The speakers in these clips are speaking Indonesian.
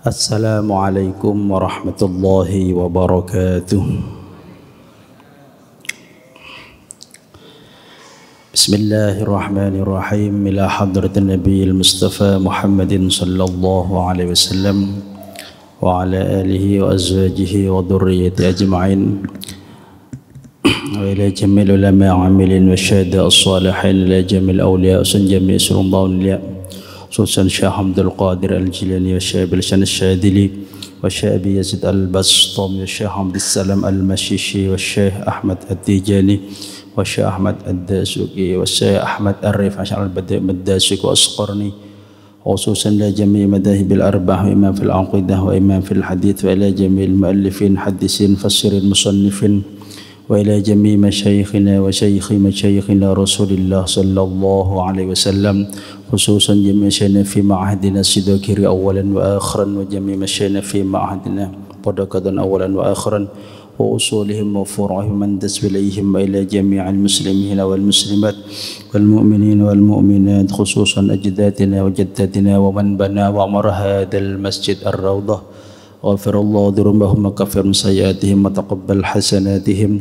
Assalamualaikum warahmatullahi wabarakatuh. Bismillahirrahmanirrahim. Ila hadratin Nabiyil Mustafa Muhammadin sallallahu alaihi wasallam wa ala alihi wa azwajihi wa dhurriyyati ajma'in wa ila jamil ulama amilin wa syahada as-salihin ila jamil awliya usun jami' surumbaun liya Sultan Syekh Abdul Qadir Al-Jilani wa Syekh Bilshan Al-Syadili wa Syekh Abi Yazid Al-Bastami wa Syekh Abdul Salam Al-Mashishi wa Syekh Ahmad Al-Tijani wa Syekh Ahmad Al-Dasuki wa Syekh Ahmad Al-Rifah Al-Badasuki wa Asqarni khususan la jami' madahib al-arba'ah wa imam fil aqidah wa imam fil hadith wa ila jami' al-muallifin hadisin fasirin musannifin wa ila jami' masyayikhina wa syayikhi masyayikhina Rasulillah sallallahu alaihi wasallam khususan jami' masyayina fi ma'ahadina sidakiri awalan wa akhiran wa jami' masyayina fi ma'ahadina padakadan awalan wa akhiran wa usulihim wa furu'ihim man tasbilayhim wa ila jami'al muslimin wal muslimat wal mu'minin wal mu'minat khususan ajdatina wa jaddatina wa man bana wa amara hadal masjid ar-rawdah غفر الله ذنوبهم وكفر سيئاتهم وتقبل حسناتهم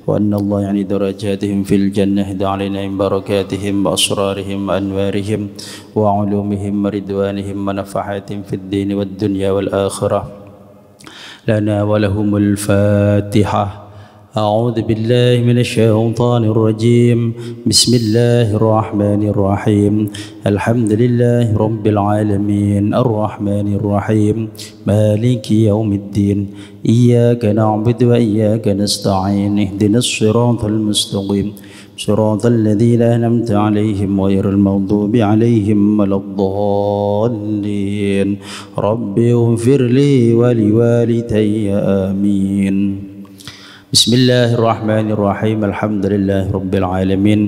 وأن الله يعني درجاتهم في الجنة هدى علينا من بركاتهم وأسرارهم وأنوارهم وعلومهم ورضوانهم ونفحاتهم في الدين والدنيا والآخرة لنا ولهم الفاتحة أعوذ بالله من الشيطان الرجيم بسم الله الرحمن الرحيم الحمد لله رب العالمين الرحمن الرحيم مالك يوم الدين إياك نعبد وإياك نستعين اهدنا الصراط المستقيم صراط الذين أنعمت عليهم غير المغضوب عليهم ولا الضالين رب اغفر لي ولوالدي آمين بسم الله الرحمن الرحيم الحمد لله رب العالمين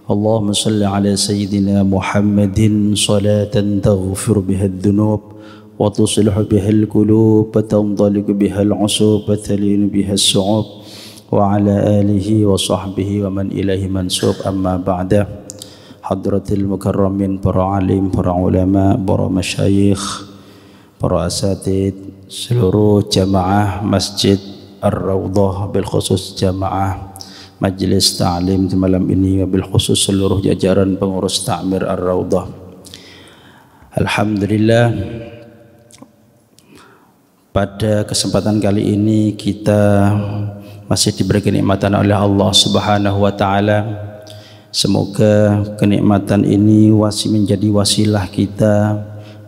اللهم صل على سيدنا محمد صلاة تغفر بها الذنوب وتصلح بها القلوب وتنطلق بها العصوب وتلين بها الصعوب وعلى آله وصحبه ومن إليه منسوب أما بعد حضرة المكرمين para alim, para ulama, para masyayikh, para asatid, seluruh jamaah masjid Ar-Rawdah bil khusus jamaah Majelis Ta'lim di malam ini bil khusus seluruh jajaran pengurus Ta'mir Ar-Rawdah. Alhamdulillah pada kesempatan kali ini kita masih diberi kenikmatan oleh Allah Subhanahu wa taala. Semoga kenikmatan ini menjadi wasilah kita,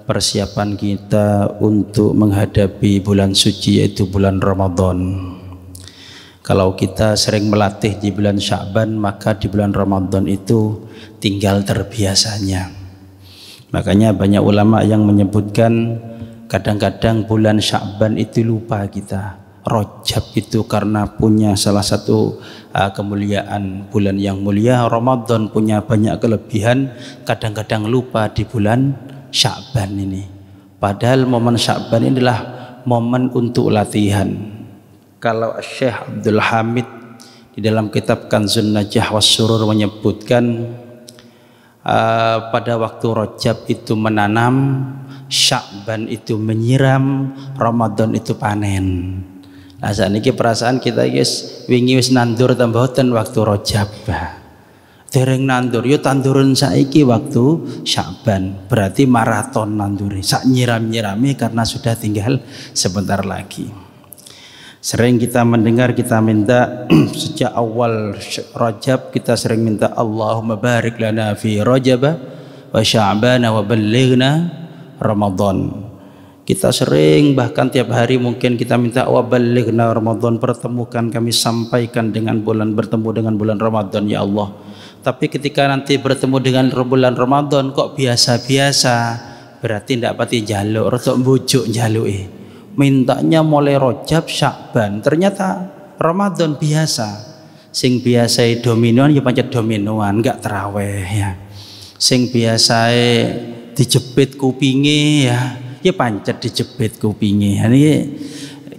persiapan kita untuk menghadapi bulan suci yaitu bulan Ramadan. Kalau kita sering melatih di bulan Sya'ban, maka di bulan Ramadan itu tinggal terbiasanya. Makanya banyak ulama yang menyebutkan kadang-kadang bulan Sya'ban itu lupa kita. Rajab itu karena punya salah satu kemuliaan bulan yang mulia. Ramadan punya banyak kelebihan, kadang-kadang lupa di bulan Sya'ban ini. Padahal momen Sya'ban inilah momen untuk latihan. Kalau Syekh Abdul Hamid di dalam kitab Kanzun Najah was Surur menyebutkan pada waktu Rajab itu menanam, Sya'ban itu menyiram, Ramadan itu panen. Nah saat ini perasaan kita guys wingi wis nandur tambahan waktu Rajab. Dereng nandur, yo tanduran saiki waktu Sya'ban, berarti maraton nanduri, sak nyiram-nyirami karena sudah tinggal sebentar lagi. Sering kita mendengar, kita minta sejak awal Rajab kita sering minta Allahumma barik lana fi Rajab wa Sya'ban wa ballighna Ramadan. Kita sering bahkan tiap hari mungkin kita minta wa ballighna Ramadan, pertemukan kami sampaikan dengan bulan, bertemu dengan bulan Ramadan ya Allah. Tapi ketika nanti bertemu dengan bulan Ramadan kok biasa-biasa, berarti tidak pati jaluk, rotok bujuk jaluk mintanya mulai Rajab Sya'ban, ternyata Ramadan biasa. Sing biasa dominoan ya pancet dominoan, enggak terawih ya. Sing biasa dijepit kupinge ya pancet dijepit kupinge. Ini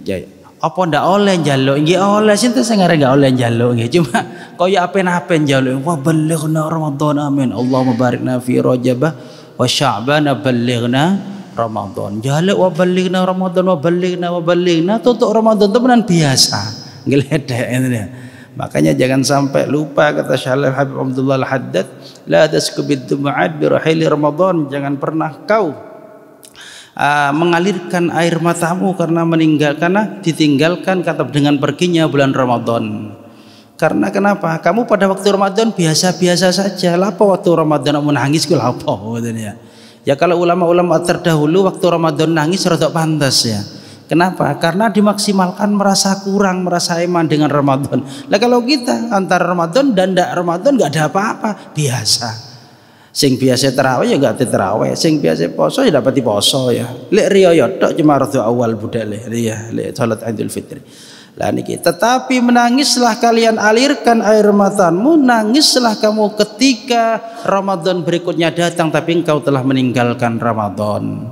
ya, apa ndak oleh njaluk? Nggih oleh, sinten sing arep enggak oleh njaluk nggih. Cuma kaya apen-apen njaluk. Wa ballighna Ramadan amin. Allahumma barikna fi Rajab wa Sya'ban ballighna Ramadan. Jaluk wa balighna Ramadan wa balighna tutuk Ramadan temenan biasa. Ngeledek ngene ya. Makanya jangan sampai lupa kata Syekh Habib Abdullah Al-Haddad, la taskubid dum'at bi rahili Ramadan. Jangan pernah kau mengalirkan air matamu karena ditinggalkan kata dengan perginya bulan Ramadan. Karena kenapa? Kamu pada waktu Ramadan biasa-biasa saja. Lapo waktu Ramadan mau nangis ku lapo ya. Ya kalau ulama-ulama terdahulu waktu Ramadan nangis rada pantas ya. Kenapa? Karena dimaksimalkan merasa kurang, merasa iman dengan Ramadan. Lah kalau kita antara Ramadan dan tidak Ramadan nggak ada apa-apa, biasa. Sing biasa terawih ya nggak terawih, sing biasa poso ya dapat poso ya. Lek riyo tok cuma rada awal budale ya, lek salat Idul Fitri. Lah niki, tetapi menangislah kalian, alirkan air matamu, nangislah kamu ketika Ramadan berikutnya datang tapi engkau telah meninggalkan Ramadan.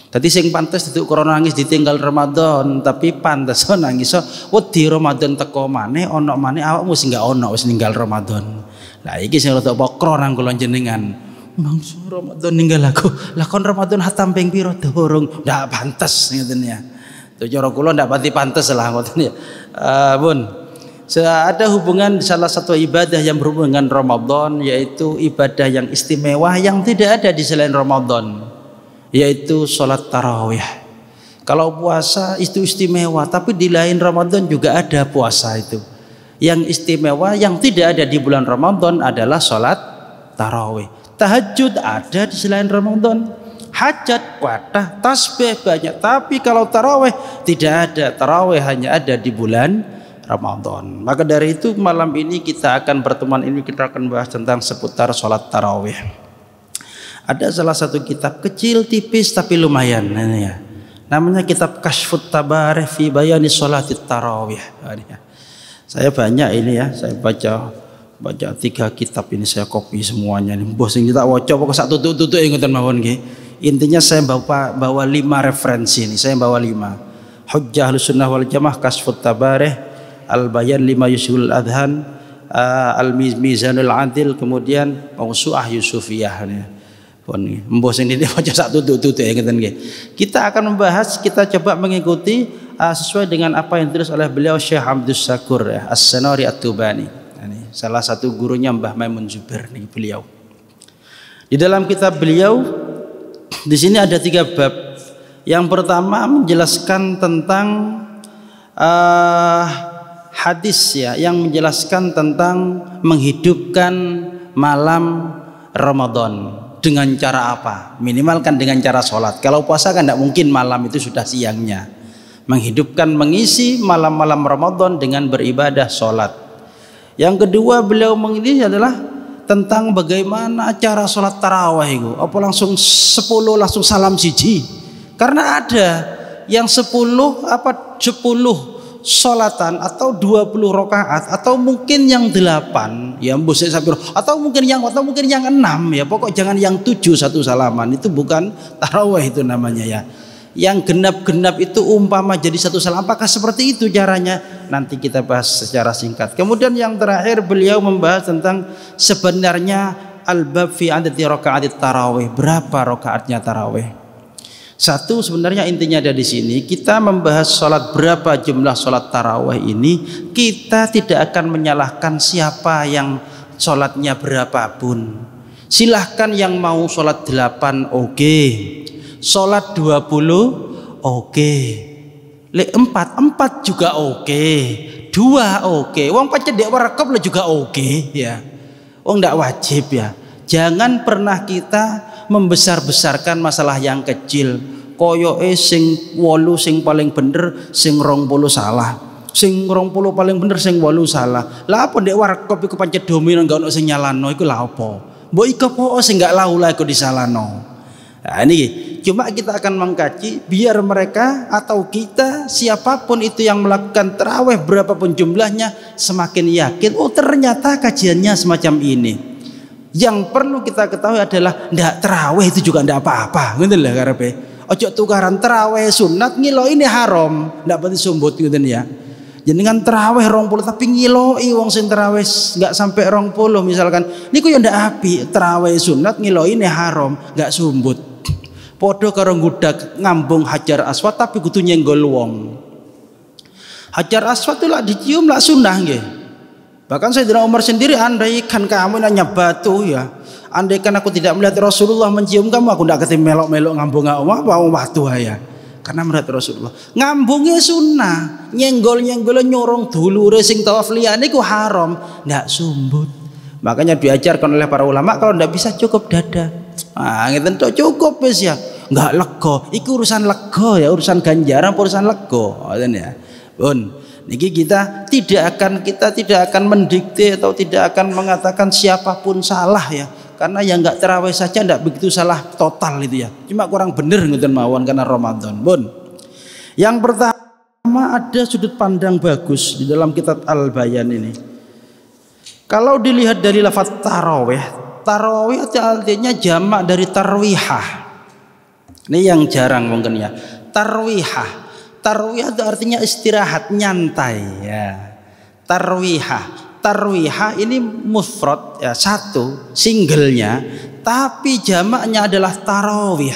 Tadi sing pantes duduk krana nangis ditinggal Ramadan, tapi pantes nangis wedi Ramadan teko maneh ana maneh awakmu sing gak ono wis ninggal Ramadan. Lah iki sing rada pokro nang kula jenengan. Mangsa Ramadan ninggal aku. Lah kon Ramadan hatam ping pira durung? Ndak pantes ngeten ya. Itu cara kula ndak pati pantes lah ngoten ya. Bun. Ada hubungan salah satu ibadah yang berhubungan dengan Ramadan, yaitu ibadah yang istimewa yang tidak ada di selain Ramadan, yaitu sholat tarawih. Kalau puasa itu istimewa, tapi di lain Ramadan juga ada puasa itu. Yang istimewa yang tidak ada di bulan Ramadan adalah sholat tarawih. Tahajud ada di selain Ramadan, hajat, wadah, tasbih banyak. Tapi kalau tarawih tidak ada. Tarawih hanya ada di bulan Ramadan. Maka dari itu malam ini kita akan pertemuan ini kita akan bahas tentang seputar sholat tarawih. Ada salah satu kitab kecil tipis tapi lumayan ya. Namanya kitab Kashfut Tabarih fi Bayani Sholatit Tarawih. Saya banyak ini ya, saya baca 3 kitab ini, saya copy semuanya nih. Bos sing tak waca pokok sak tutuk-tutuk ngoten mawon nggih. Intinya saya bawa 5 referensi ini, saya bawa 5. Hujjah Ahlussunnah wal Jamaah, Kashfut Tabarih, Al-Bayan lima Yushul Adhan, Al-Mizanul Adil, kemudian Mausu'ah Yusufiyah nih. Mbah sing ini baca sak tutuk-tutuk ngeten nggih. Kita akan membahas, kita coba mengikuti sesuai dengan apa yang ditulis oleh beliau Syekh Abdus Syakur ya, As-Sanari At-Tubani. Ini salah satu gurunya Mbah Maimun Zubair nih beliau. Di dalam kitab beliau di sini ada 3 bab. Yang pertama menjelaskan tentang hadis ya, yang menjelaskan tentang menghidupkan malam Ramadan. Dengan cara apa? Minimal kan dengan cara sholat. Kalau puasa kan tidak mungkin malam itu sudah siangnya. Menghidupkan, mengisi malam-malam Ramadan dengan beribadah sholat. Yang kedua beliau mengisi adalah tentang bagaimana cara sholat tarawih itu. Apa langsung 10 langsung salam siji? Karena ada yang 10 sholatan atau 20 rakaat atau mungkin yang 8 ya mbusik sapiro atau mungkin yang 6 ya, pokok jangan yang 7 satu salaman, itu bukan tarawih itu namanya ya. Yang genap-genap itu umpama jadi satu salam, apakah seperti itu caranya? Nanti kita bahas secara singkat. Kemudian yang terakhir beliau membahas tentang sebenarnya al-bab fi adati rakaatit tarawih, berapa rakaatnya tarawih. Satu, sebenarnya intinya ada di sini. Kita membahas sholat berapa jumlah sholat tarawih ini, kita tidak akan menyalahkan siapa yang sholatnya berapapun. Silahkan yang mau sholat 8 oke, sholat 20 oke, 4 juga oke, 2 oke. Wong pancen dek warakop juga oke ya. Wong ndak wajib ya. Jangan pernah kita membesar-besarkan masalah yang kecil. Koyoke sing 8 sing paling bener, sing 20 salah. Sing 20 paling bener, sing 8 salah. Lah apa ndek warkop iku pancet domino gak ono sing nyalano iku lha apa? Mbok iku apa sing gak lau lah iku disalano. Nah ini cuma kita akan mengkaji biar mereka atau kita siapapun itu yang melakukan tarawih berapapun jumlahnya semakin yakin oh ternyata kajiannya semacam ini. Yang perlu kita ketahui adalah ndak tarawih itu juga ndak apa-apa, ngoten lho karepe. Ojo tukaran tarawih sunat ngilo ini haram, ndak pati sumbut ngoten ya. Jenengan tarawih 20 tapi ngiloi wong sing tarawih enggak sampai 20 misalkan. Niku ya ndak apik, tarawih sunat ngilo ini haram, enggak sumbut. Padha karo ngudak ngambung Hajar Aswad tapi kudu nyenggol wong. Hajar Aswad itu lah dicium lah sunnah nggih. Bahkan Sayyidina Umar sendiri, andaikan kamu nanya batu ya, andaikan aku tidak melihat Rasulullah mencium kamu, aku tidak ketemu melok-melok ngambung apa batu ya. Karena melihat Rasulullah. Ngambungnya sunnah, nyenggol-nyenggol nyorong dulure sing tawaf liyane ku haram, ndak sumbut. Makanya diajarkan oleh para ulama kalau ndak bisa cukup dada. Ah, ngeten tok cukup wis ya. Enggak lega. Iki urusan lega ya, urusan ganjaran, urusan lega. Ngoten ya. Pun niki kita tidak akan mendikte atau tidak akan mengatakan siapapun salah ya. Karena yang enggak terawih saja enggak begitu salah total itu ya. Cuma kurang bener ngoten mawon karena Ramadan. Pun. Yang pertama ada sudut pandang bagus di dalam kitab Al-Bayan ini. Kalau dilihat dari lafaz tarawih, tarawih artinya jamak dari tarwihah. Ini yang jarang mungkin ya. Tarwihah. Tarwihah itu artinya istirahat, nyantai ya. Tarwihah. Tarwihah ini mufrad ya, satu, singlenya, tapi jamaknya adalah tarawih.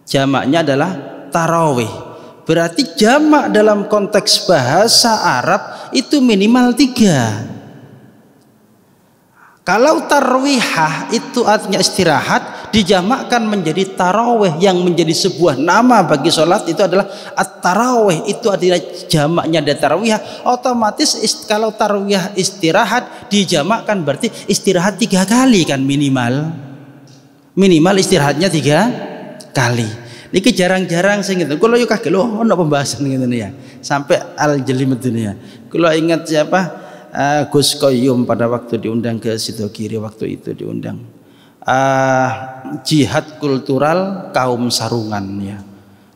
Jamaknya adalah tarawih. Berarti jamak dalam konteks bahasa Arab itu minimal 3. Kalau tarwihah itu artinya istirahat, dijamakkan menjadi tarawih yang menjadi sebuah nama bagi sholat itu adalah at-tarawih. Itu adalah jamaknya dari tarawihah. Otomatis kalau tarawih istirahat dijamakkan berarti istirahat 3 kali kan minimal. Minimal istirahatnya 3 kali. Niki jarang-jarang sing ngeten. Kula yo kaget lho ono pembahasan ngene ya. Sampai al-jelimet dunia. Kula ingat siapa? Gus Qayyum pada waktu diundang ke Sidogiri, waktu itu diundang jihad kultural kaum sarungan ya.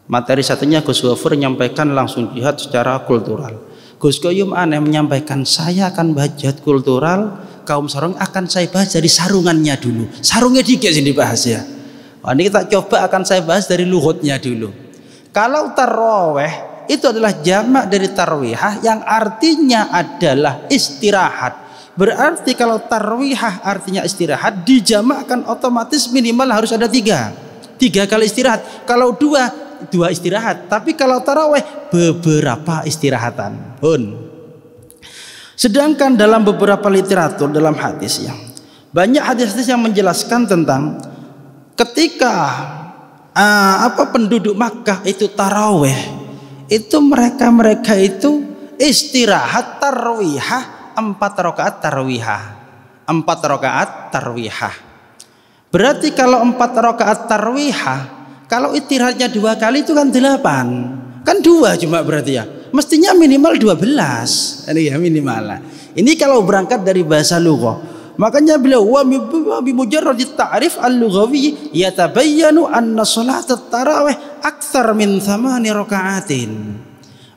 Materi satunya Gus Ghafur menyampaikan langsung jihad secara kultural. Gus Qayyum aneh menyampaikan, saya akan bahas jihad kultural kaum sarungan, akan saya bahas dari sarungannya dulu. Sarungnya dikit sini dibahas ya. Wah, ini kita coba akan saya bahas dari luhutnya dulu. Kalau tarawih itu adalah jamak dari tarwihah yang artinya adalah istirahat. Berarti kalau tarwihah artinya istirahat, dijamakkan otomatis minimal harus ada 3 kali istirahat. Kalau 2 istirahat. Tapi kalau tarawih beberapa istirahatan. Sedangkan dalam beberapa literatur dalam hadis yang banyak hadis-hadis yang menjelaskan tentang ketika penduduk Makkah itu tarawih, itu mereka itu istirahat tarwihah 4 rakaat tarwihah. 4 rakaat tarwihah. Berarti kalau 4 rakaat tarwihah, kalau istirahatnya 2 kali itu kan 8. Kan 2 cuma berarti ya. Mestinya minimal 12. Ini ya minimal. Ini kalau berangkat dari bahasa lughah. Makanya beliau wa bi mujarradit ta'rif al-lughawi yatabayyanu anna salat at-tarawih aktsar min 8 raka'atin.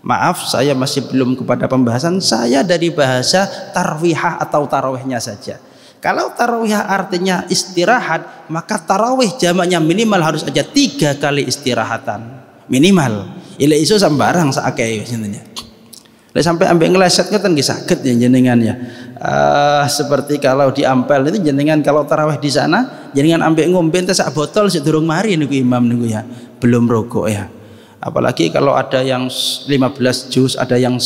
Maaf, saya masih belum kepada pembahasan saya dari bahasa tarwihah atau tarawihnya saja. Kalau tarawih artinya istirahat, maka tarawih jamaknya minimal harus aja 3 kali istirahatan. Minimal. Ila iso sambarang saakeh sintennya. Lah sampai ambek ngeleset ngoten nggih saged ya jenengan ya. Seperti kalau di Ampel itu jenengan kalau tarawih di sana jenengan ambek ngombe teh sak botol sik durung mari niku imam niku ya. Belum rokok ya. Apalagi kalau ada yang 15 juz, ada yang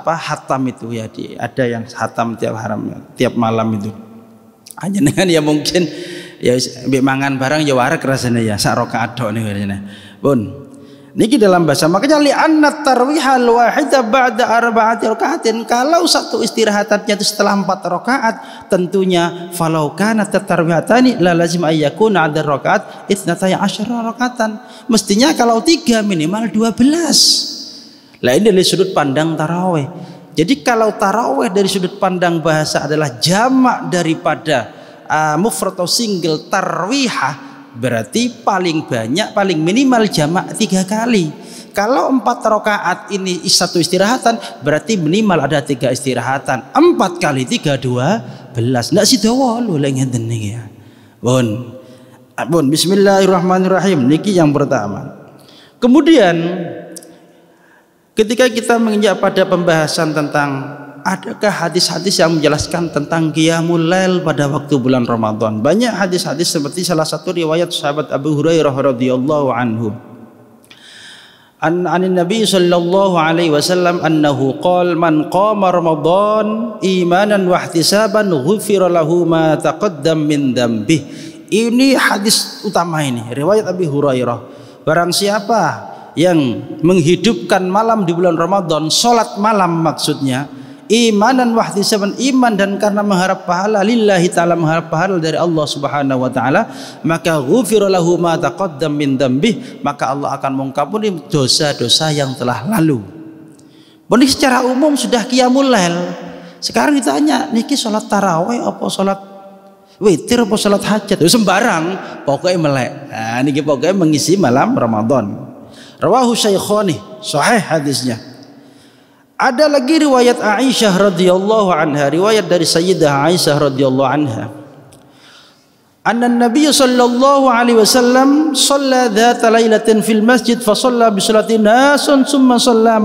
hatam itu ya, ada yang hatam tiap malam itu. Jenengan ya mungkin ya mbek mangan barang ya wareg rasane ya sak rakaat tok niku rasane. Pun niki dalam bahasa, makanya li'anna tarwihal wahida ba'da 4 rakaatin, kalau satu istirahatannya itu setelah 4 rakaat, tentunya falau kana tarwihatani la lazim ayyakuna 'adad rakaat 12 rakaatan. Mestinya kalau 3 minimal 12. Lah ini dari sudut pandang tarawih. Jadi kalau tarawih dari sudut pandang bahasa adalah jamak daripada mufrad atau single tarwihah, berarti paling banyak, paling minimal jamak 3 kali. Kalau 4 rakaat ini 1 istirahatan, berarti minimal ada 3 istirahatan. 4 kali 3 12. Ndak sidawa lho lek ngenten niki ya. Pun bismillahirrahmanirrahim niki yang pertama. Kemudian ketika kita menginjak pada pembahasan tentang adakah hadis-hadis yang menjelaskan tentang qiyamul lail pada waktu bulan Ramadan? Banyak hadis-hadis, seperti salah satu riwayat sahabat Abu Hurairah radhiyallahu anhu. An Nabi sallallahu alaihi wasallam annahu qala man qama Ramadan imanan wa ihtisaban ghufira lahu ma taqaddam min dzambih. Ini hadis utama ini, riwayat Abi Hurairah. Barang siapa yang menghidupkan malam di bulan Ramadan, salat malam maksudnya, imanan wa ihtisaban, iman dan karena mengharap pahala lillahi ta'ala, mengharap pahala dari Allah Subhanahu wa taala, maka ghufira lahu ma taqaddam min dzambih, maka Allah akan mengampuni dosa-dosa yang telah lalu. Ini secara umum sudah qiyamul lail. Sekarang ditanya, niki salat tarawih apa salat witir apa salat hajat? Sembarang, pokoknya melek. Nah, niki pokoknya mengisi malam Ramadan. Rawahu Syaikhani, sahih hadisnya. Ada lagi riwayat Aisyah radhiyallahu anha, riwayat dari Sayyidah Aisyah radhiyallahu anha. Anna Nabiy sallallahu alaihi wasallam shalla dzata lailatin fil masjid fa shalla bi salati nasun summa shalla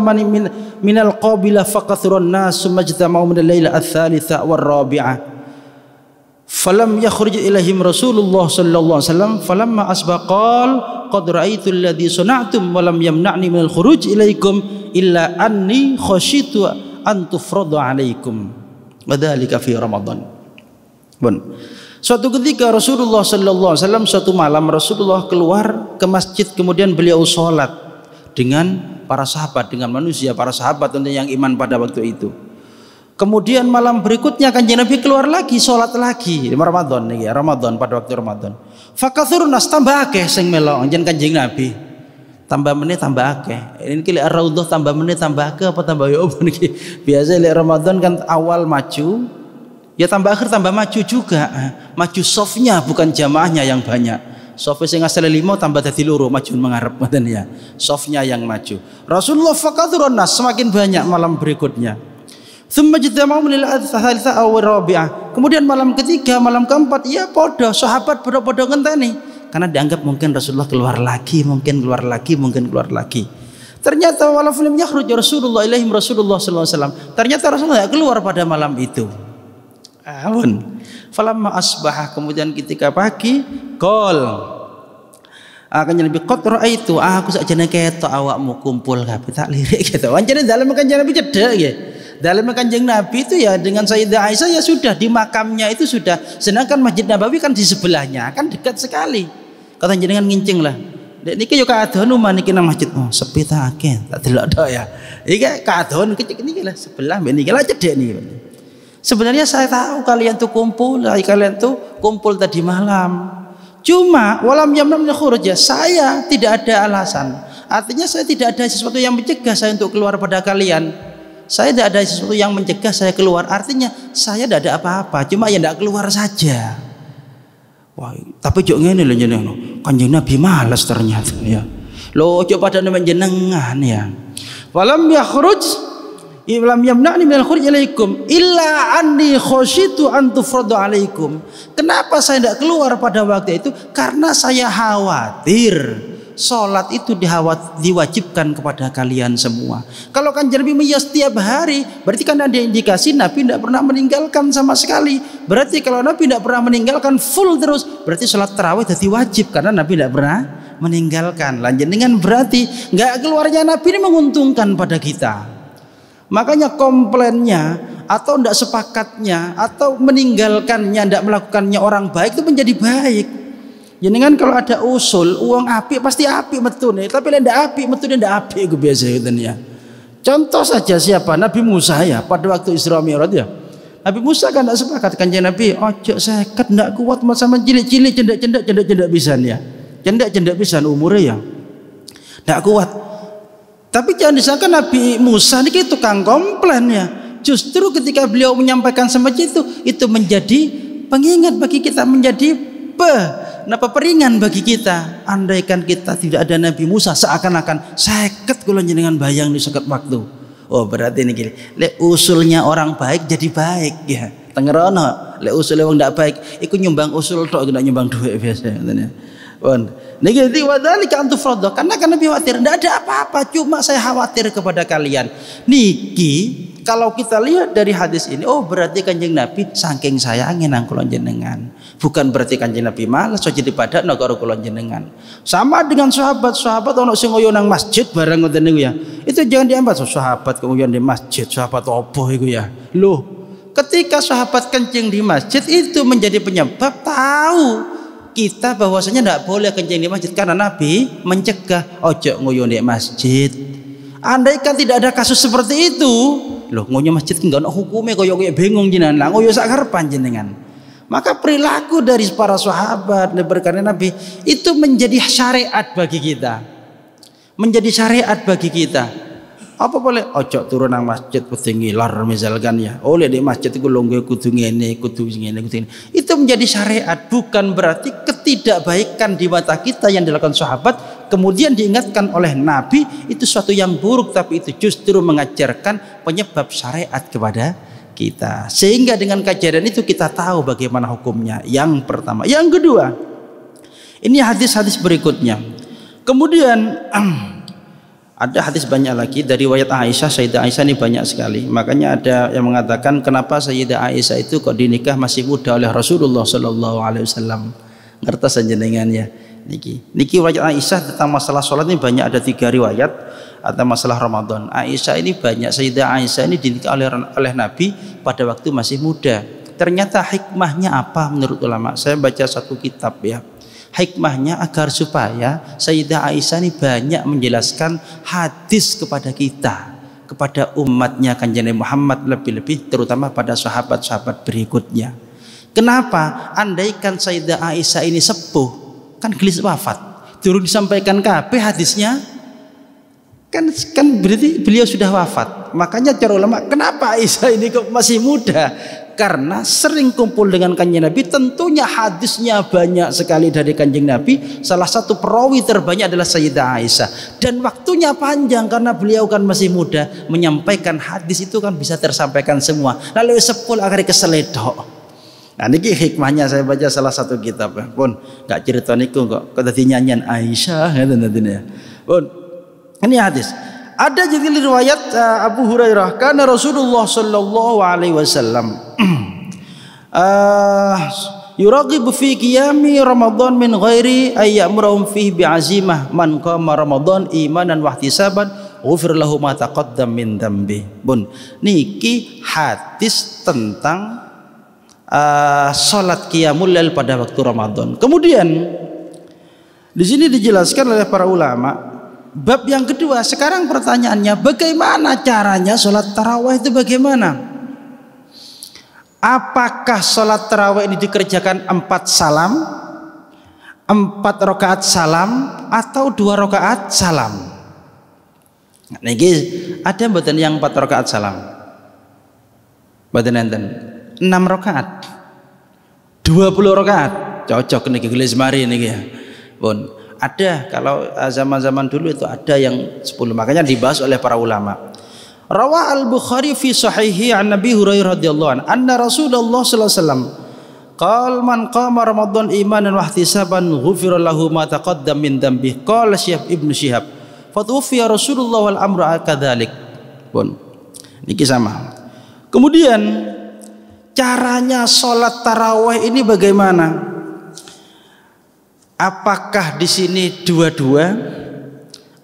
min al-qabilah faqathura an-nas summa ijtama'u min al-laila ats-tsalitsa war-rabi'ah. Falam yakhruj ilaihim Rasulullah sallallahu alaihi wasallam falamma asbaqal qad ra'aitu alladhi sana'tum wa lam yamna'ni min al-khuruj ilaikum illa anni khashitu an tufradu alaikum wa dzalika fi Ramadan. Suatu ketika Rasulullah sallallahu alaihi wasallam, suatu malam Rasulullah keluar ke masjid, kemudian beliau sholat dengan para sahabat, dengan manusia, para sahabat yang iman pada waktu itu. Kemudian malam berikutnya Kanjeng Nabi keluar lagi, sholat lagi di Ramadan nih, Ramadan pada waktu Ramadan. Fakathurun nas, tambah akeh sing melok anjen Kanjeng Nabi. Tambah menit tambah akeh. Ini ki lek Raudhah tambah menit tambah akeh apa tambah yo apa niki. Biasa lek Ramadan kan awal maju, ya tambah akhir tambah maju juga. Maju softnya bukan jamaahnya yang banyak. Softnya sing asale 5 tambah dadi 2 maju mengarep ngoten ya. Softnya yang maju. Rasulullah fakathurun nas, semakin banyak malam berikutnya. Kemudian malam ketiga, malam keempat, ya podo sahabat podo ngenteni, karena dianggap mungkin Rasulullah keluar lagi, mungkin keluar lagi, mungkin keluar lagi. Ternyata walaupun yakhruj Rasulullah ilaihim Rasulullah sallallahu alaihi wasallam, ternyata Rasulullah keluar pada malam itu. Falamma asbah, kemudian ketika pagi, qol akan lebih kotor itu, aku sakjane ketok awakmu kumpul kabeh tak lirik gitu. Wancane dalem Kanjeng Nabi cedhek nggih. Dalam Kanjeng Nabi itu ya dengan Sayyidah Aisyah ya sudah di makamnya itu sudah, sedangkan Masjid Nabawi kan di sebelahnya, kan dekat sekali. Kata jenengan ngincing lah. Dek niki yo kaadon omah niki nang masjid. Oh, sepi ta akeh, tak delok tok ya. Iki kaadon niki lah sebelah mbek niki lah cedhek niki. Sebenarnya saya tahu kalian tuh kumpul tadi malam. Cuma walam yamnam khuruj, saya tidak ada alasan. Artinya saya tidak ada sesuatu yang mencegah saya untuk keluar pada kalian. Saya tidak ada sesuatu yang mencegah saya keluar. Artinya saya tidak ada apa-apa, cuma ya tidak keluar saja. Wah, tapi jok ngene lho jenengan. Kanjeng Nabi malas ternyata ya. Lho coba pada jenengan ya. Walam yakhruj lam yamna'ni minal khuruj ilaikum illa anni khasyitu an tufradu alaikum. Kenapa saya tidak keluar pada waktu itu? Karena saya khawatir sholat itu diwajibkan kepada kalian semua. Kalau Kanjeng Nabi setiap hari, berarti kan ada indikasi Nabi tidak pernah meninggalkan sama sekali. Berarti kalau Nabi tidak pernah meninggalkan full terus, berarti sholat tarawih jadi wajib karena Nabi tidak pernah meninggalkan. Lanjut dengan berarti nggak keluarnya Nabi ini menguntungkan pada kita. Makanya komplainnya atau tidak sepakatnya atau meninggalkannya, tidak melakukannya orang baik itu menjadi baik. Jenengan kalau ada usul uang api pasti api metune, tapi ndak api metune ndak api itu biasa gitu ya. Contoh saja siapa? Nabi Musa ya, pada waktu Isra Mi'raj ya. Nabi Musa kan ndak sepakat Kanjeng Nabi, ojo seket ndak kuat sama cilik-cilik cendak pisan ya. Cendak pisan umure ya. Ndak kuat. Tapi jangan disangka Nabi Musa niki tukang komplain ya. Justru ketika beliau menyampaikan semacam itu menjadi pengingat bagi kita, menjadi peringan bagi kita. Andaikan kita tidak ada Nabi Musa, seakan-akan seket kula jenengan bayang di seket waktu. Oh berarti ini gini, lek usulnya orang baik jadi baik ya. Tengerono, lek usulnya orang tidak baik, ikut nyumbang usul tok, tidak nyumbang duit biasa. Niki wadzalika antufradha, karena Nabi khawatir tidak ada apa-apa, cuma saya khawatir kepada kalian. Niki kalau kita lihat dari hadis ini, oh berarti Kanjeng Nabi saking sayangin nang kula jenengan. Bukan berarti Kanjeng Nabi malas so jadi pada nang kula jenengan. Sama dengan sahabat-sahabat ono sing ngoyo nang masjid bareng ngoten niku ya. Itu jangan diambil sahabat kemudian di masjid, sahabat opo iku ya. Loh, ketika sahabat kencing di masjid itu menjadi penyebab tahu kita bahwasanya tidak boleh kencing di masjid karena Nabi mencegah ojo ngoyo di masjid. Andaikan tidak ada kasus seperti itu, loh ngoyo masjid enggak ono hukumnya koyo bingung jenengan lah ngoyo sak karepan jenengan. Maka perilaku dari para sahabat berkarya Nabi itu menjadi syariat bagi kita. Menjadi syariat bagi kita. Apa boleh ojo turun nang masjid kudu ngilar misalkan ya. Oleh di masjid iku longgo kudu ngene, kudu ngene, kudu ngene. Itu menjadi syariat, bukan berarti ketidakbaikan di mata kita yang dilakukan sahabat kemudian diingatkan oleh Nabi itu suatu yang buruk, tapi itu justru mengajarkan penyebab syariat kepada kita. Sehingga dengan kajian itu kita tahu bagaimana hukumnya. Yang pertama, yang kedua. Ini hadis-hadis berikutnya. Kemudian ada hadis banyak lagi dari riwayat Aisyah. Sayyidah Aisyah ini banyak sekali. Makanya ada yang mengatakan kenapa Sayyidah Aisyah itu kok dinikah masih muda oleh Rasulullah sallallahu alaihi wasallam. Ngertos jenengan ya. Niki riwayat Aisyah tentang masalah sholat ini banyak, ada 3 riwayat. Atau masalah Ramadan. Aisyah ini banyak, Sayyidah Aisyah ini dinikah oleh Nabi pada waktu masih muda. Ternyata hikmahnya apa menurut ulama? Saya baca satu kitab ya. Hikmahnya agar supaya Sayyidah Aisyah ini banyak menjelaskan hadis kepada kita, kepada umatnya Kanjeng Muhammad, lebih-lebih terutama pada sahabat-sahabat berikutnya. Kenapa? Andaikan Sayyidah Aisyah ini sepuh, kan gelis wafat, turun disampaikan kabeh hadisnya, kan berarti beliau sudah wafat. Makanya cara ulama, kenapa Aisyah ini kok masih muda? Karena sering kumpul dengan Kanjeng Nabi, tentunya hadisnya banyak sekali dari Kanjeng Nabi. Salah satu perawi terbanyak adalah Sayyidah Aisyah, dan waktunya panjang karena beliau kan masih muda, menyampaikan hadis itu kan bisa tersampaikan semua. Lalu sepul akhirnya keseledok. Nah ini hikmahnya, saya baca salah satu kitab pun gak cerita niku kok tadi nyanyian Aisyah ya. Pun ini hadis. Ada jadi riwayat Abu Hurairah, karena Rasulullah sallallahu alaihi wasallam yuraqibu fi qiyami Ramadan min ghairi ay ya'muruhum fihi bi'azimah man qama Ramadan imanan wa ihtisaban ghufir lahu ma taqaddam min dzambi. Bun, niki hadis tentang salat qiyamul lail pada waktu Ramadan. Kemudian di sini dijelaskan oleh para ulama. Bab yang kedua, sekarang pertanyaannya, bagaimana caranya sholat tarawih itu bagaimana? Apakah sholat tarawih ini dikerjakan 4 salam, 4 rakaat salam, atau 2 rakaat salam? Niki ada mboten yang 4 rakaat salam? Mboten enten. 6 rakaat, 20 rakaat, cocok niki gelis mari niki ya. Pun ada, kalau zaman-zaman dulu itu ada yang 10, makanya dibahas oleh para ulama. Rawa al-Bukhari fi sahihi an Nabi Hurairah radhiyallahu anhu anna Rasulullah sallallahu alaihi wasallam qala man qama Ramadan imanan wa ihtisaban ghufira lahu ma taqaddam min dhanbi. Qala Syekh Ibnu Syihab fatuwfiya Rasulullah wal amru kadzalik. Pun niki sama. Kemudian caranya salat tarawih ini bagaimana? Apakah di sini 2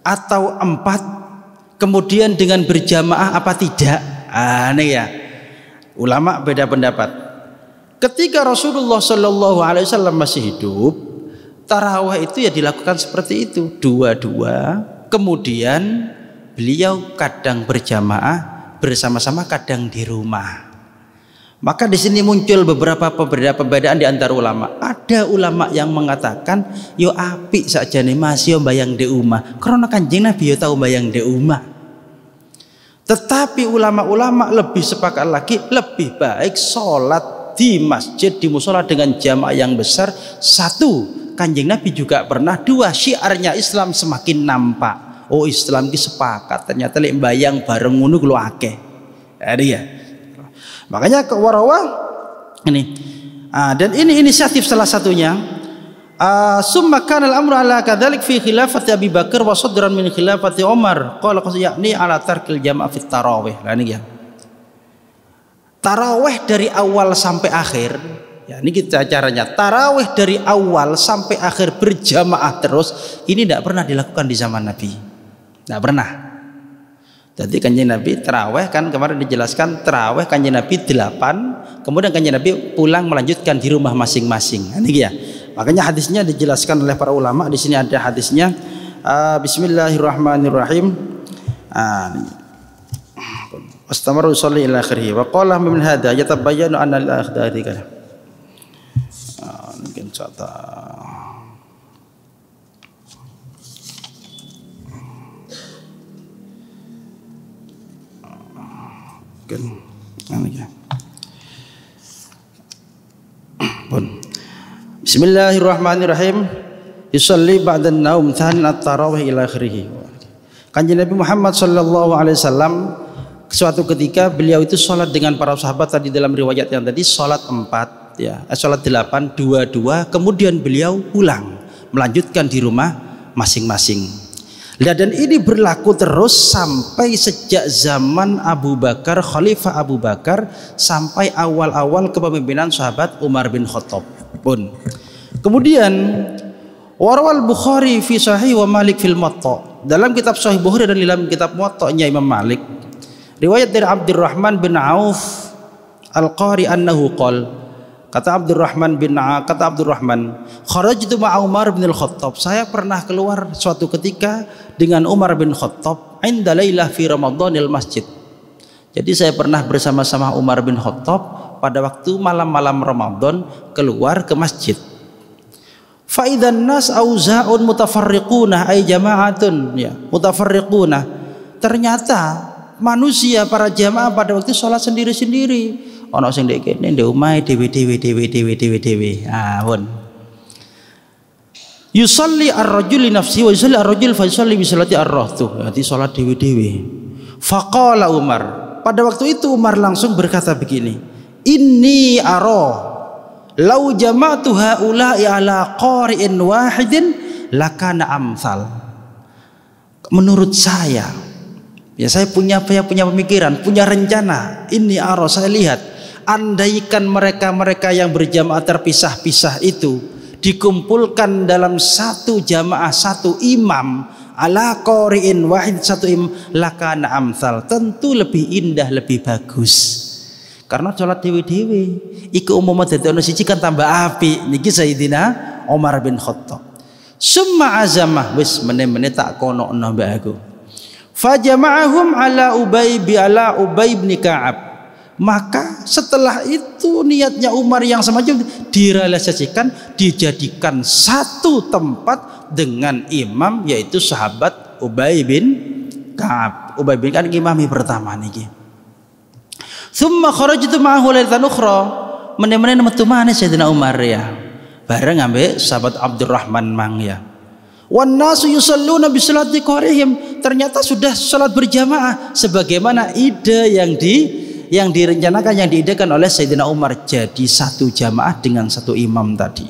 atau 4, kemudian dengan berjamaah apa tidak? Ini ya, ulama beda pendapat. Ketika Rasulullah Shallallahu Alaihi Wasallam masih hidup, tarawih itu ya dilakukan seperti itu, 2, kemudian beliau kadang berjamaah bersama-sama, kadang di rumah. Maka di sini muncul beberapa perbedaan di antara ulama. Ada ulama yang mengatakan yo apik saja nih Mas yo bayang di rumah, karena Kanjeng Nabi yo tahu bayang di rumah. Tetapi ulama-ulama lebih sepakat lagi, lebih baik sholat di masjid, di musola dengan jamaah yang besar. 1, Kanjeng Nabi juga pernah. 2, syiarnya Islam semakin nampak. Oh Islam ki sepakat, ternyata lek bayang bareng ngono kuwi akeh. Ya. Makanya ke warawah ini, dan ini inisiatif salah satunya Summa kana al-amru ala kadzalik fi khilafati Abi Bakar wa sadran min khilafati Umar. Qala yakni ala tarkil jama' fi tarawih. Lah ini ya. Tarawih dari awal sampai akhir. Ya, ini kita caranya. Tarawih dari awal sampai akhir berjamaah terus. Ini tidak pernah dilakukan di zaman Nabi. Tidak pernah. Jadi kanjeng Nabi tarawih kan kemarin dijelaskan tarawih kanjeng Nabi 8, kemudian kanjeng Nabi pulang melanjutkan di rumah masing-masing. Ini ya. Makanya hadisnya dijelaskan oleh para ulama. Di sini ada hadisnya. Bismillahirrahmanirrahim. Astamaru sholli ila akhirih. Wa qala min hadza yatabayyanu anna al-akhdari kana. Mungkin contoh. Bismillahirrahmanirrahim. Yusalli ba'da an-naum than at-tarawih ila akhirih. Kanjeng Nabi Muhammad sallallahu alaihi wasallam suatu ketika beliau itu sholat dengan para sahabat tadi dalam riwayat yang tadi sholat 4 ya, sholat 8 2 kemudian beliau pulang melanjutkan di rumah masing-masing. Dan ini berlaku terus sampai sejak zaman Abu Bakar, Khalifah Abu Bakar, sampai awal-awal kepemimpinan sahabat Umar bin Khattab pun. Kemudian warawal Bukhari fi Sahih wa Malik fil Muwatta. Dalam kitab Sahih Bukhari dan dalam kitab Muwatta-nya Imam Malik, riwayat dari Abdurrahman bin Auf Al-Qari annahu qala, kata Abdurrahman, kharajtu ma'a Umar bin Al-Khattab. Saya pernah keluar suatu ketika dengan Umar bin Khattab inda lailah fi Ramadanil masjid. Jadi saya pernah bersama-sama Umar bin Khattab pada waktu malam-malam Ramadan keluar ke masjid. Fa idzan nas auza'un mutafarriquna ay jama'atun ya, mutafarriquna. Ternyata manusia para jamaah pada waktu sholat sendiri-sendiri. Ono sing ndek kene ndek omahe dhewe. Pun. Yusalli ar-rajul li nafsi wa yusalli ar-rajul fa yusalli bi salati ar-rahtu. Jadi salat dhewe-dhewe. Faqala Umar. Pada waktu itu Umar langsung berkata begini, "Inni ara law jama'tu haula'i ala qari'in wahidin lakana amsal." Menurut saya, ya saya punya pemikiran, punya rencana. Ini ara, saya lihat andaikan mereka-mereka yang berjamaah terpisah-pisah itu dikumpulkan dalam satu jamaah, satu imam, ala qari'in wahid, satu imam, lakana amsal, tentu lebih indah, lebih bagus. Karena sholat dewi-dewi iku umumnya dadi ono siji kan tambah api. Niki Sayyidina Umar bin Khattab. Summa azamah, wis meneh-meneh tak konokno mbak aku. Fajama'ahum ala Ubay bin Ka'ab. Maka setelah itu niatnya Umar yang semacam direalisasikan, dijadikan satu tempat dengan imam, yaitu sahabat Ubay bin Ka'ab. Ubay bin Ka'ab imami pertama niki. Tsumma kharajtu ma'ahu lailatan ukhra. Meneh-meneh metu maneh Sayyidina Umar ya. Bareng ambek sahabat Abdurrahman mang ya. Wan nasu yusalluna bi salati qarihim. Ternyata sudah salat berjamaah sebagaimana ide yang direncanakan, yang diidekan oleh Sayyidina Umar, jadi satu jamaah dengan satu imam tadi.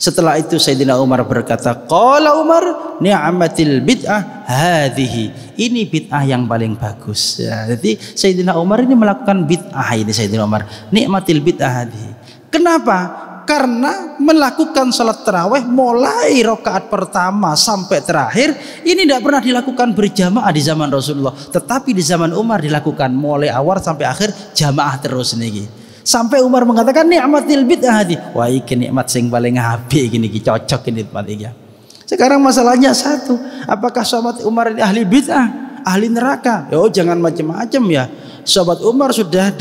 Setelah itu Sayyidina Umar berkata, qala Umar ni'matil bid'ah hadhihi. Ini bid'ah yang paling bagus ya. Jadi Sayyidina Umar ini melakukan bid'ah ini. Sayyidina Umar ni'matil bid'ah hadhihi. Kenapa? Karena melakukan salat tarawih mulai rakaat pertama sampai terakhir ini tidak pernah dilakukan berjamaah di zaman Rasulullah, tetapi di zaman Umar dilakukan mulai awal sampai akhir jamaah terus niki. Sampai Umar mengatakan nikmatil bid'ah hadi. Wah iki nikmat sing paling apik gini, cocok ini nikmat iki. Sekarang masalahnya satu, apakah sahabat Umar ini ahli bid'ah, ahli neraka? Oh jangan macam-macam ya. Sahabat Umar sudah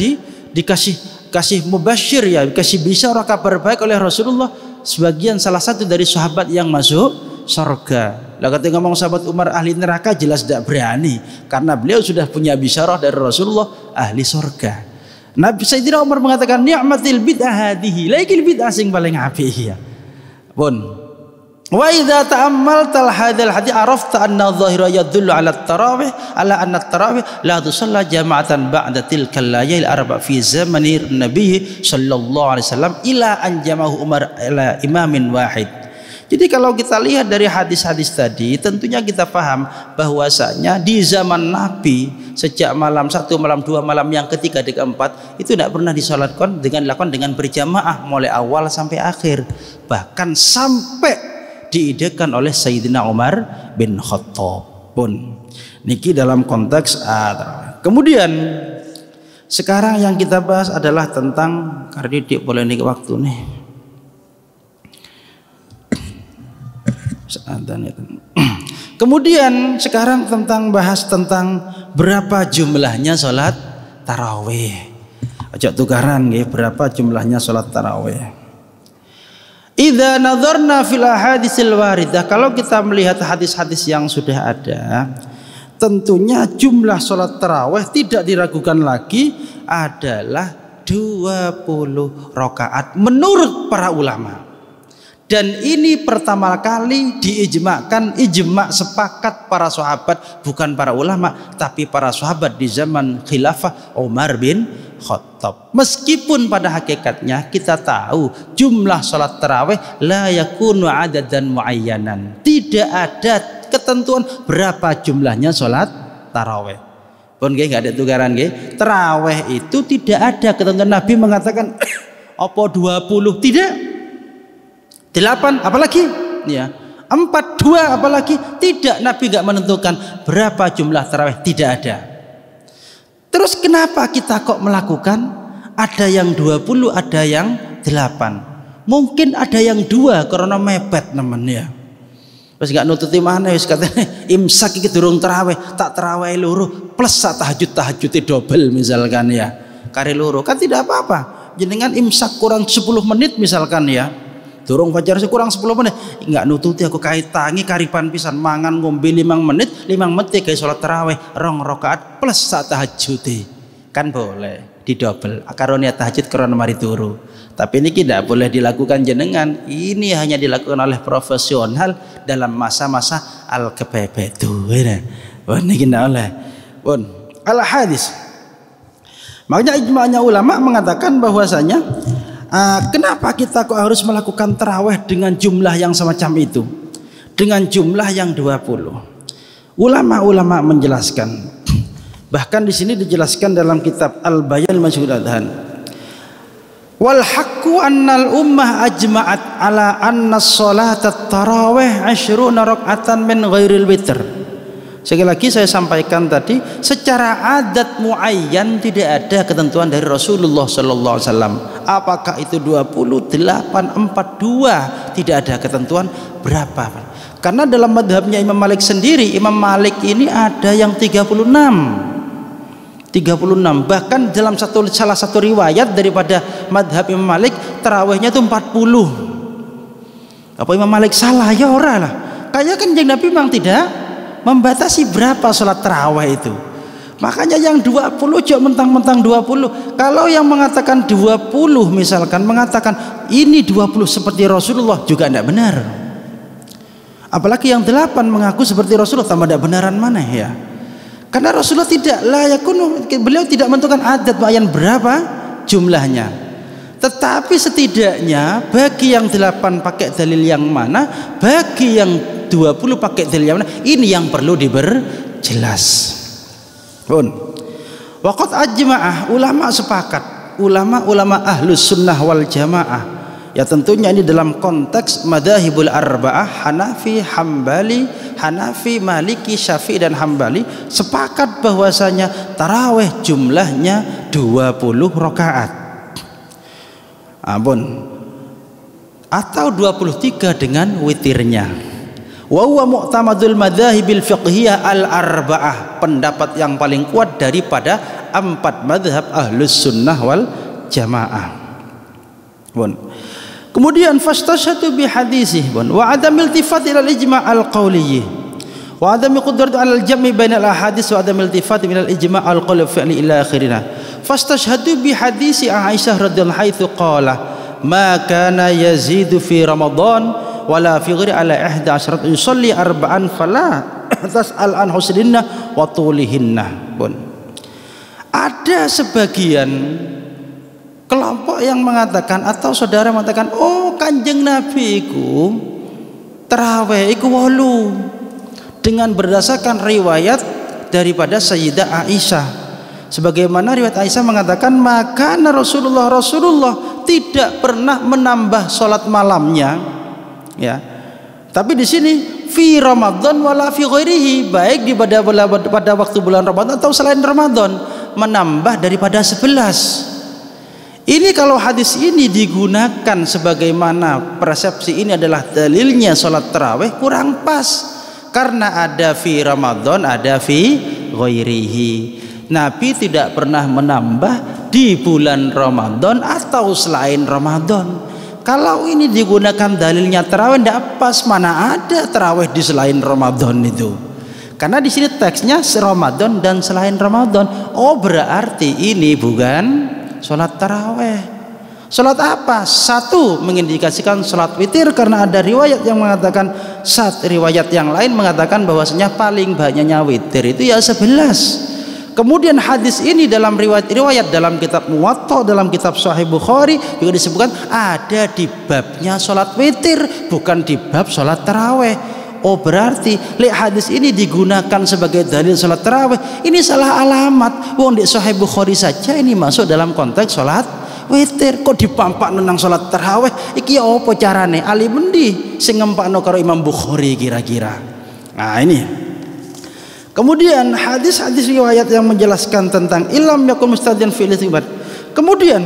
dikasih mubasyir ya, dikasih bisyarah kabar baik oleh Rasulullah, sebagian salah satu dari sahabat yang masuk surga. Lah ketika ngomong sahabat Umar ahli neraka jelas tidak berani, karena beliau sudah punya bisyarah dari Rasulullah ahli surga. Nabi Sayyidina Umar mengatakan ni'matil bid'ah hadhihi, lagi bid'ah sing paling apik ya. Pun wa idza ta'ammalta hadzal hadits arafta anna dhahira yadullu ala at-tarawih ala anna at-tarawih la tusalla jama'atan ba'da tilkal layal arba fi zamani Nabi sallallahu alaihi wasallam ila an jama'ahu Umar ila imamin wahid. Jadi kalau kita lihat dari hadis-hadis tadi, tentunya kita paham bahwasanya di zaman Nabi sejak malam 1, malam 2, malam yang ketiga, di keempat itu tidak pernah disolatkan dilakukan dengan berjamaah mulai awal sampai akhir, bahkan sampai diidekan oleh Sayyidina Umar bin Khattab pun. Niki dalam konteks kemudian sekarang yang kita bahas adalah tentang kardidik boleh nih waktu nih. Kemudian sekarang bahas tentang berapa jumlahnya sholat tarawih. Ajak tukaran ya, berapa jumlahnya sholat tarawih. Idza nadharna fil ahaditsil waridah, kalau kita melihat hadis-hadis yang sudah ada, tentunya jumlah sholat tarawih tidak diragukan lagi adalah 20 rakaat menurut para ulama. Dan ini pertama kali diijma'kan, ijma' sepakat para sahabat, bukan para ulama, tapi para sahabat di zaman khilafah Umar bin Khattab. Meskipun pada hakikatnya kita tahu jumlah sholat tarawih la yakunu adadan muayyanan, tidak ada ketentuan berapa jumlahnya sholat tarawih. Pun nggak ada tukaran nggih. Tarawih itu tidak ada ketentuan. Nabi mengatakan apa 20, tidak. 8 apalagi ya, 4, 2 apalagi tidak. Nabi nggak menentukan berapa jumlah tarawih, tidak ada. Terus kenapa kita kok melakukan ada yang 20, ada yang 8? Mungkin ada yang 2 karena mepet namanya. Terus nggak nututi mana wis katanya imsak iki durung tarawih, tak tarawih loro plus sak tahajud double misalkan ya. Kari loro kan tidak apa-apa. Jenengan imsak kurang 10 menit misalkan ya. Durung fajar kurang 10 menit, nggak nututi aku kait tangi karipan pisan mangan ngombe 5 menit kayak sholat tarawih 2 rakaat plus sak tahajud kan boleh didobel karonia tahajud karena mari turu. Tapi ini tidak boleh dilakukan jenengan, ini hanya dilakukan oleh profesional dalam masa-masa al-kebebetu. Ini kita oleh al hadis. Makanya ijma'nya ulama mengatakan bahwasanya kenapa kita kok harus melakukan tarawih dengan jumlah yang semacam itu, dengan jumlah yang 20? Ulama-ulama menjelaskan, bahkan di sini dijelaskan dalam kitab Al-Bayan Masyhur Adhan, wal haqqu annal ummah ajma'at ala anna shalat at-tarawih 20 raka'atan min ghairil witr. Sekali lagi saya sampaikan tadi, secara adat muayyan tidak ada ketentuan dari Rasulullah sallallahu alaihi wasallam. Apakah itu 20, 8, 4, 2? Tidak ada ketentuan berapa. Karena dalam madhabnya Imam Malik sendiri, Imam Malik ini ada yang 36. Bahkan dalam salah satu riwayat daripada madhab Imam Malik, tarawihnya itu 40. Apa Imam Malik salah? Ya ora lah. Kayak kan yang Nabi memang tidak membatasi berapa sholat tarawih itu. Makanya yang 20 jangan mentang-mentang 20. Kalau yang mengatakan 20 misalkan mengatakan ini 20 seperti Rasulullah juga tidak benar. Apalagi yang 8 mengaku seperti Rasulullah, tambah tidak benaran mana ya? Karena Rasulullah beliau tidak menentukan adat muayyan berapa jumlahnya. Tetapi setidaknya bagi yang 8 pakai dalil yang mana, bagi yang 20 pakai dalil yang mana, ini yang perlu diperjelas. Waqat ajma'ah, ulama sepakat, ulama ahlus sunnah wal jamaah, ya tentunya ini dalam konteks madhahibul arba'ah, Hanafi, Hambali, Hanafi, Maliki, Syafi'i dan Hambali sepakat bahwasanya tarawih jumlahnya 20 rakaat. Atau 23 dengan witirnya. Wa huwa mu'tamadul madzahibil fiqhiyah al-arba'ah, pendapat yang paling kuat daripada 4 madhab ahlus sunnah wal jamaah. Kemudian fastashhadu bi hadisih wa adam iltifat ila al-ijma' al-qawli wa adam qudrat ala al-jam'i bain al-ahadits wa adam iltifat min al-ijma' al-qawli fi'li ila akhirina. Fastashhadu bi hadisi Aisyah radhiyallahu haitsu qala ma kana yazidu fi Ramadan wala fi ghairi ala 11 yusalli arba'an fala tas'al an husninna wa tulihinna. Ada sebagian kelompok yang mengatakan atau saudara mengatakan, oh Kanjeng Nabi itu tarawih iku 8 dengan berdasarkan riwayat daripada Sayyidah Aisyah. Sebagaimana riwayat Aisyah mengatakan, maka Rasulullah tidak pernah menambah sholat malamnya, ya. Tapi di sini fi Ramadan wala fi ghairihi, baik pada waktu bulan Ramadan atau selain Ramadan, menambah daripada 11. Ini kalau hadis ini digunakan sebagaimana persepsi ini adalah dalilnya sholat tarawih, kurang pas, karena ada fi Ramadan, ada fi ghairihi. Nabi tidak pernah menambah di bulan Ramadan atau selain Ramadan. Kalau ini digunakan dalilnya tarawih, tidak pas. Mana ada tarawih di selain Ramadan itu? Karena di sini teksnya Ramadan dan selain Ramadan. Oh, berarti ini bukan sholat tarawih. Sholat apa? Satu, mengindikasikan sholat witir karena ada riwayat yang mengatakan, riwayat yang lain mengatakan bahwasanya paling banyaknya witir itu ya 11. Kemudian hadis ini dalam riwayat dalam kitab Muwatta, dalam kitab Sahih Bukhari juga disebutkan ada di babnya sholat witir, bukan di bab sholat tarawih. Oh, berarti hadis ini digunakan sebagai dalil sholat tarawih. Ini salah alamat. Wong di Sahih Bukhari saja ini masuk dalam konteks sholat witir, kok dipampak nang sholat tarawih? Iki apa carane? Ali mendi sing ngempakno karo Imam Bukhari kira-kira. Nah, ini. Kemudian hadis-hadis riwayat yang menjelaskan tentang ilam yakun mustadian fil istighfar. Kemudian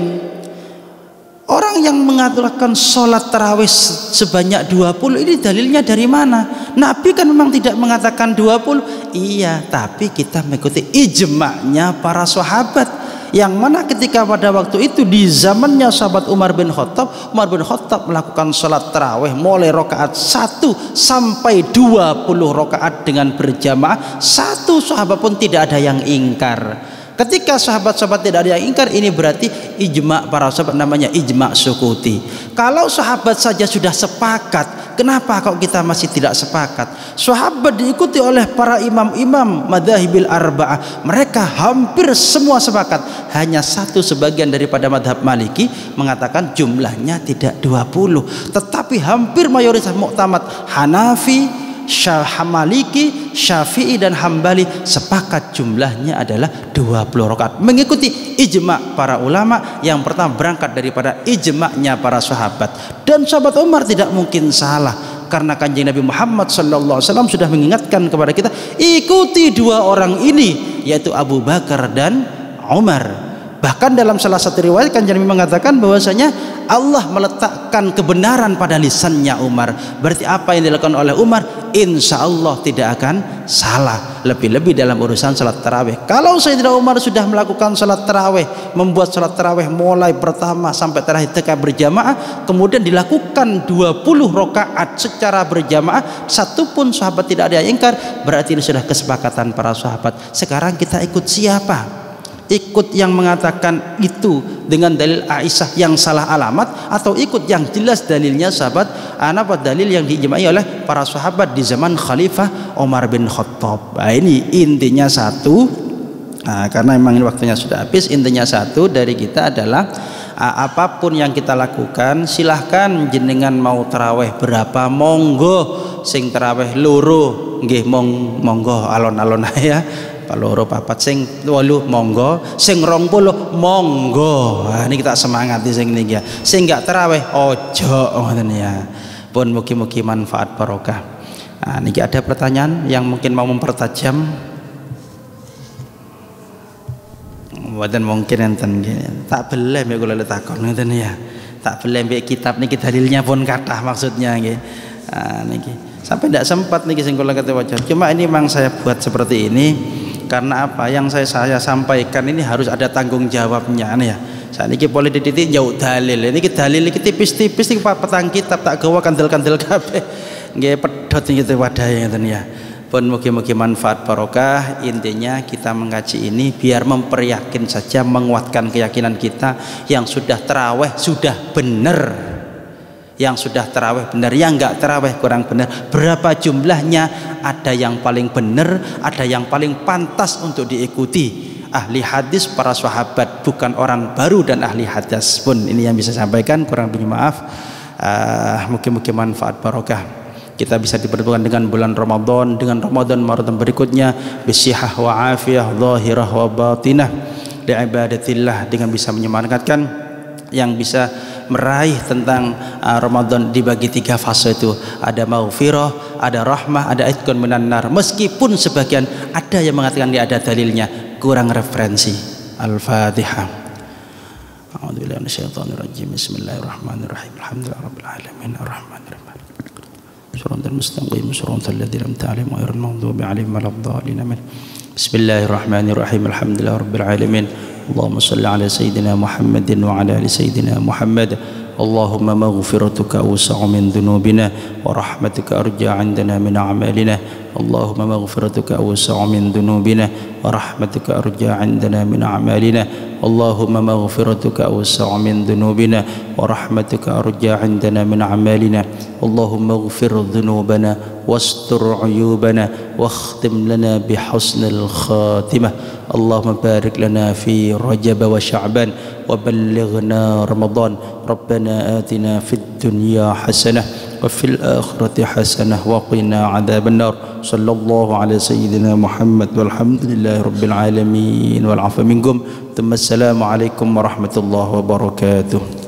orang yang mengatakan sholat tarawih sebanyak 20 ini dalilnya dari mana? Nabi kan memang tidak mengatakan 20. Iya, tapi kita mengikuti ijma'nya para sahabat, yang mana ketika pada waktu itu di zamannya sahabat Umar bin Khattab melakukan sholat tarawih mulai rakaat 1 sampai 20 rakaat dengan berjamaah. Satu sahabat pun tidak ada yang ingkar. Ketika sahabat-sahabat tidak ada yang ingkar, ini berarti ijma' para sahabat, namanya ijma' sukuti. Kalau sahabat saja sudah sepakat, kenapa kok kita masih tidak sepakat? Sahabat diikuti oleh para imam-imam madhahibil arba'ah, mereka hampir semua sepakat. Hanya satu sebagian daripada madhab Maliki mengatakan jumlahnya tidak 20, tetapi hampir mayoritas muktamad Hanafi, Maliki, Syafi'i dan Hambali sepakat jumlahnya adalah 20 rakaat, mengikuti ijma' para ulama. Yang pertama berangkat daripada ijma'nya para sahabat, dan sahabat Umar tidak mungkin salah karena Kanjeng Nabi Muhammad SAW sudah mengingatkan kepada kita, ikuti dua orang ini, yaitu Abu Bakar dan Umar. Bahkan dalam salah satu riwayat Kanjeng Nabi mengatakan bahwasanya Allah meletakkan kebenaran pada lisannya Umar. Berarti apa yang dilakukan oleh Umar insya Allah tidak akan salah. Lebih-lebih dalam urusan salat tarawih. Kalau Sayyidina Umar sudah melakukan salat tarawih, membuat salat tarawih mulai pertama sampai terakhir berjamaah, kemudian dilakukan 20 rakaat secara berjamaah, satu pun sahabat tidak ada yang ingkar, berarti ini sudah kesepakatan para sahabat. Sekarang kita ikut siapa? Ikut yang mengatakan itu dengan dalil Aisyah yang salah alamat, atau ikut yang jelas dalilnya sahabat, dalil yang diijma'i oleh para sahabat di zaman Khalifah Umar bin Khattab. Nah, ini intinya satu. Nah, karena memang waktunya sudah habis, intinya satu dari kita adalah apapun yang kita lakukan, silahkan jenengan mau taraweh berapa monggo, sing taraweh loro nggih monggo alon-alon ya. Paloro papat, sing 8 monggo, sing 20 monggo. Nah, ini kita semangati sing niki ya. Sing gak tarawih ojo ngoten ya. Pun mugi-mugi manfaat barokah. Nah, niki ada pertanyaan yang mungkin mau mempertajam. Mboten mungkin enten nggih. Tak beleh mek kula takon ngoten ya. Tak beleh mek kitab niki dalilnya pun kathah maksudnya nggih. Nah, niki sampai tidak sempat niki sing kula kate waca. Cuma ini memang saya buat seperti ini karena apa? Yang saya sampaikan ini harus ada tanggung jawabnya ya. Saat ini boleh dititik jauh dalil. Ini dalil iki tipis-tipis iki petang kitab tak gawa kandel-kandel kabeh. Nggih pedhot gitu wadahe ngeten ya. Pun mugi-mugi manfaat barokah. Intinya kita mengaji ini biar memperyakin saja, menguatkan keyakinan kita. Yang sudah tarawih sudah benar, yang sudah tarawih benar, yang enggak tarawih kurang benar. Berapa jumlahnya? Ada yang paling benar, ada yang paling pantas untuk diikuti. Ahli hadis para sahabat, bukan orang baru dan ahli hadis. Pun ini yang bisa sampaikan, kurang lebih maaf. Mungkin manfaat barokah. kita bisa dipertemukan dengan bulan Ramadan, dengan Ramadan berikutnya bisihah wa afiyah zahirah wa batinah li ibadatillah, dengan bisa menyemangatkan yang bisa meraih tentang Ramadan dibagi 3 fase itu, ada maghfirah, ada rahmah, ada itqun minan nar. Meskipun sebagian ada yang mengatakan dia ada dalilnya, kurang referensi. Al-Fatihah. A'udzubillahi minasyaitonir rajim. Bismillahirrahmanirrahim. Alhamdulillahirabbil alamin arrahmanirrahim. Shiratal mustaqim shiratal ladzina an'amta 'alaihim ghairil maghdubi 'alaihim waladdallin. Bismillahirrahmanirrahim. Alhamdulillahirabbil alamin. Allahumma shalli ala sayyidina Muhammadin wa ala ali sayyidina Muhammad. Allahumma maghfiratuka awsa'u min dhunubina wa rahmatuka arja 'indana min a'malina. Allahumma maghfiratuka awsa'u min dhunubina wa rahmatuka arja 'indana min a'malina. Allahumma maghfiratuka awsa'u min dhunubina wa rahmatuka arja 'indana min a'malina. Allahumma ighfir dhunubana wastur 'uyubana wakhtim lana bihusnil khatimah. Allahumma barik lana fi Rajab wa Sya'ban wa ballighna Ramadan. Rabbana atina fid dunya hasanah wa fil akhirati hasanah wa qina adzaban nar. Sallallahu ala sayyidina Muhammad walhamdulillahi rabbil alamin wal 'afwa minkum. Assalamualaikum warahmatullahi wabarakatuh.